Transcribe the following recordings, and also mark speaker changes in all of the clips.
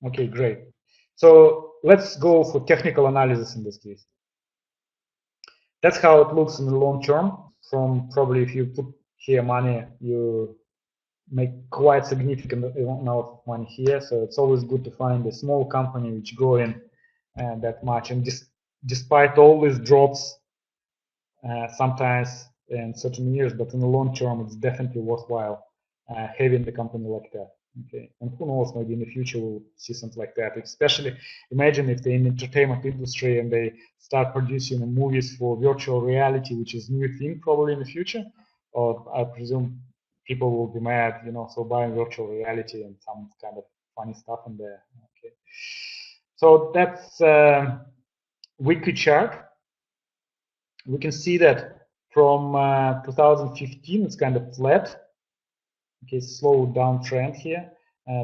Speaker 1: Okay, great. So let's go for technical analysis in this case. That's how it looks in the long term. From probably if you put here money, you make quite significant amount of money here. So it's always good to find a small company which growing that much. And just despite all these drops, sometimes in certain years, but in the long term, it's definitely worthwhile having the company like that. Okay, and who knows, maybe in the future we'll see something like that. Especially, imagine if they're in the entertainment industry and they start producing movies for virtual reality, which is new thing probably in the future. Or I presume people will be mad, so buying virtual reality and some kind of funny stuff in there. Okay, so that's weekly chart. We can see that from 2015 it's kind of flat. Okay, slow downtrend here,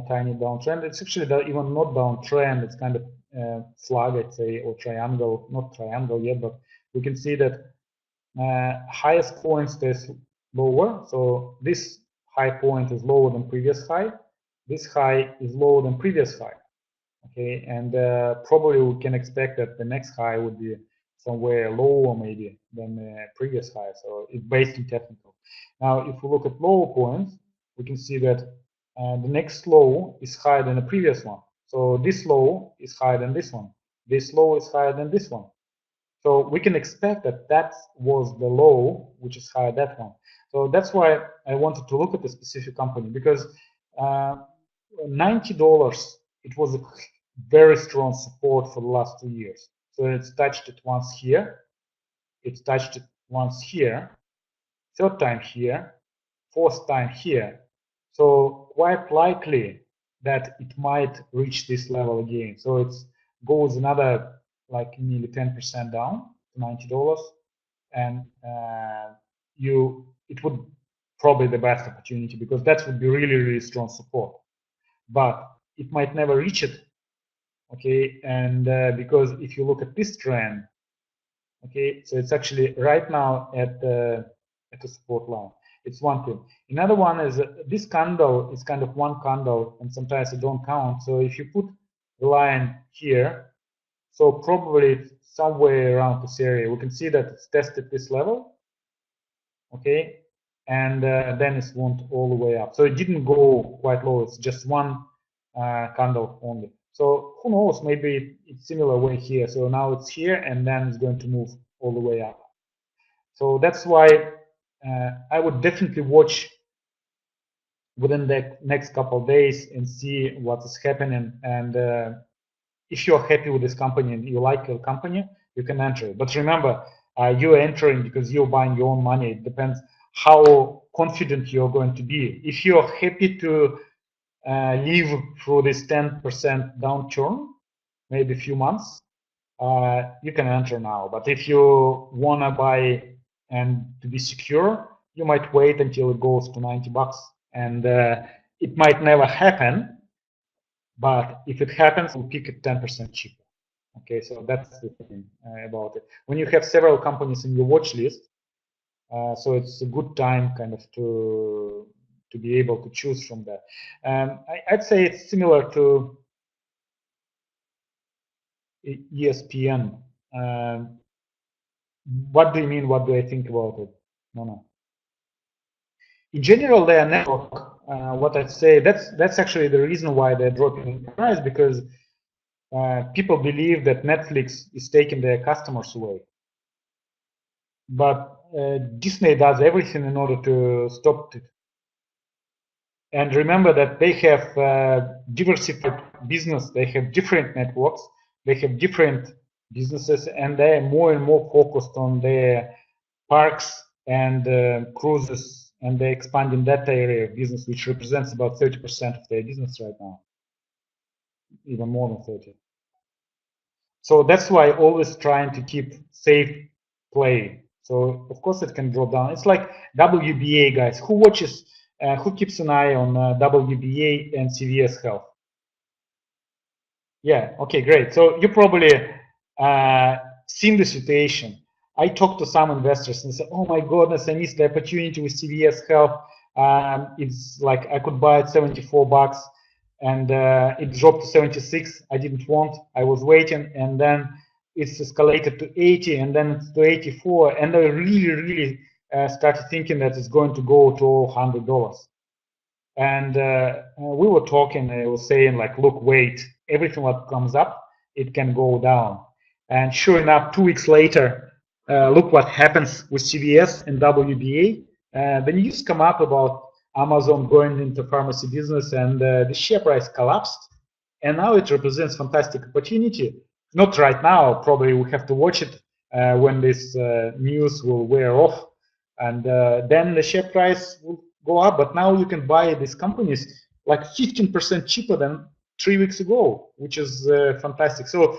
Speaker 1: tiny downtrend. It's actually even not downtrend, it's kind of slug, I'd say, or triangle, not triangle yet, but we can see that highest point stays lower. So this high point is lower than previous high. This high is lower than previous high. Okay, and probably we can expect that the next high would be somewhere lower maybe than the previous high. So it's based in technical. Now, if we look at lower points, we can see that the next low is higher than the previous one. So this low is higher than this one. This low is higher than this one. So we can expect that that was the low, which is higher than that one. So that's why I wanted to look at the specific company, because $90, it was a very strong support for the last 2 years. So it's touched it once here, it's touched it once here, third time here, fourth time here. So quite likely that it might reach this level again. So it goes another like nearly 10% down to $90, and it would probably the best opportunity, because that would be really, really strong support. But it might never reach it. Okay, and because if you look at this trend, okay, so it's actually right now at the support line. It's one thing. Another one is this candle is kind of one candle, and sometimes it don't count. So if you put the line here, so probably it's somewhere around this area. We can see that it's tested this level, okay, and then it went all the way up. So it didn't go quite low. It's just one candle only. So who knows, maybe it's similar way here. So now it's here, and then it's going to move all the way up. So that's why I would definitely watch within the next couple of days and see what is happening. And if you're happy with this company and you like your company, you can enter. But remember, you're entering because you're buying your own money. It depends how confident you're going to be. If you're happy to live through this 10% downturn, maybe a few months, you can enter now. But if you want to buy and to be secure, you might wait until it goes to $90. And it might never happen, but if it happens, we'll pick it 10% cheaper. Okay, so that's the thing about it. When you have several companies in your watch list, so it's a good time kind of to be able to choose from that. I'd say it's similar to ESPN. What do you mean? What do I think about it? No. In general, their network, what I'd say, that's actually the reason why they're dropping in price, because people believe that Netflix is taking their customers away. But Disney does everything in order to stop it. And remember that they have diversified business. They have different networks. They have different businesses, and they're more and more focused on their parks and cruises, and they're expanding that area of business, which represents about 30% of their business right now, even more than 30. So that's why always trying to keep safe play. So of course it can drop down. It's like WBA, guys. Who watches? Who keeps an eye on WBA and CVS Health? Yeah. Okay. Great. So you probably seen the situation. I talked to some investors and said, "Oh my goodness, I missed the opportunity with CVS Health. It's like I could buy it $74. and it dropped to 76. I didn't want. I was waiting, and then it's escalated to 80, and then it's to 84, and I really started thinking that it's going to go to $100. And we were talking. I was saying like, look, wait, everything that comes up, it can go down. And sure enough, 2 weeks later, look what happens with CVS and WBA. The news come up about Amazon going into pharmacy business, and the share price collapsed. And now it represents fantastic opportunity. Not right now. Probably we have to watch it when this news will wear off, and then the share price will go up. But now you can buy these companies like 15% cheaper than 3 weeks ago, which is fantastic. So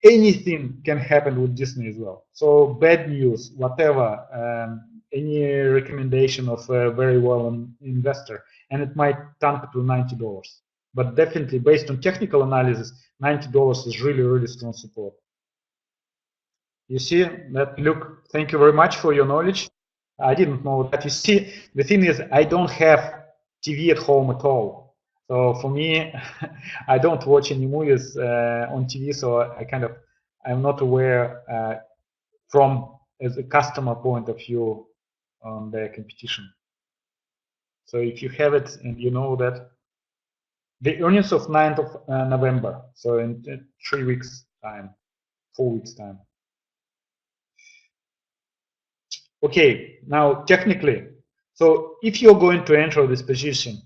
Speaker 1: anything can happen with Disney as well. So bad news, whatever, any recommendation of a very well investor, and it might tank to $90. But definitely, based on technical analysis, $90 is really strong support. You see that, Luke? Thank you very much for your knowledge. I didn't know that. You see, the thing is, I don't have TV at home at all. So for me, I don't watch any movies on TV. So I'm not aware from as a customer point of view on the competition. So if you have it and you know that the earnings of 9th of November, so in 3 weeks time, 4 weeks time. Okay, now technically, so if you're going to enter this position,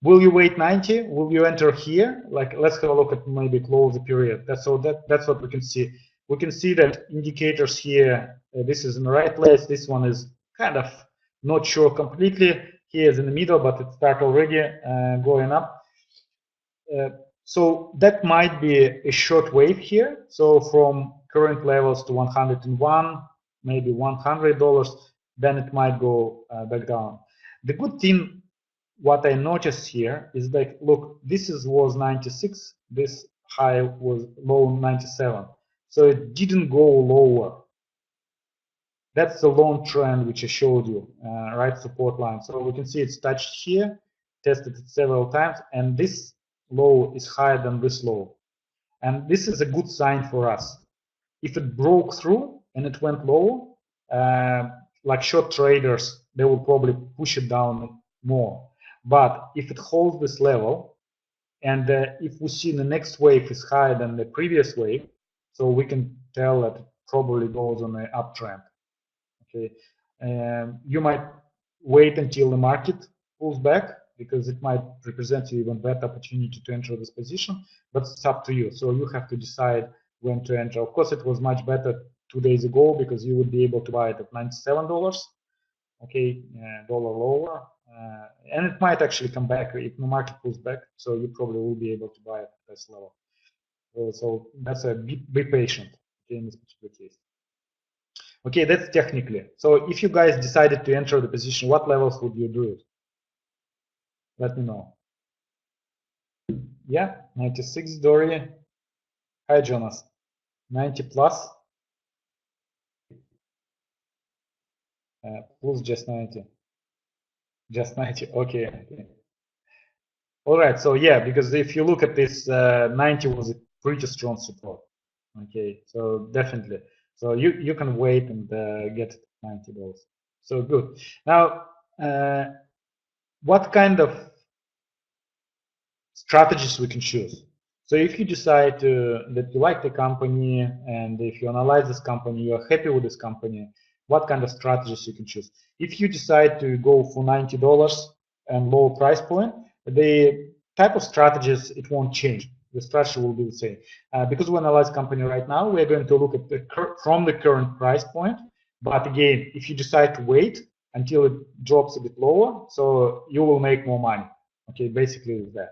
Speaker 1: will you wait 90? Will you enter here? Like, let's have a look at maybe close the period. That's what we can see. We can see that indicators here. This is in the right place. This one is kind of not sure completely. Here is in the middle, but it started already going up. So that might be a short wave here. So from current levels to 101, maybe $100, then it might go back down. The good thing, what I noticed here is that, look, this was 96, this high was low 97. So it didn't go lower. That's the long trend which I showed you, right support line. So we can see it's touched here, tested it several times, and this low is higher than this low. And this is a good sign for us. If it broke through and it went low, like short traders, they will probably push it down more. But if it holds this level, and if we see the next wave is higher than the previous wave, so we can tell that it probably goes on an uptrend. Okay, you might wait until the market pulls back, because it might represent you even better opportunity to enter this position, but it's up to you. So you have to decide when to enter. Of course, it was much better 2 days ago, because you would be able to buy it at $97. Okay, dollar lower, and it might actually come back if the market pulls back. So you probably will be able to buy it at this level. So that's be patient, okay, in this particular case. Okay, that's technically. So if you guys decided to enter the position, what levels would you do it? Let me know. Yeah, 96, Dory. Hi, Jonas. 90 plus. Plus just 90. Just 90. Okay. All right. So yeah, because if you look at this, 90 was a pretty strong support. Okay. So definitely. So you can wait and get $90. So good. Now, what kind of strategies we can choose? So if you decide that you like the company, and if you analyze this company, you are happy with this company, what kind of strategies you can choose? If you decide to go for $90 and low price point, the type of strategies, it won't change. The strategy will be the same. Because we analyze company right now, we're going to look at from the current price point. But again, if you decide to wait until it drops a bit lower, so you will make more money. Okay, basically is that.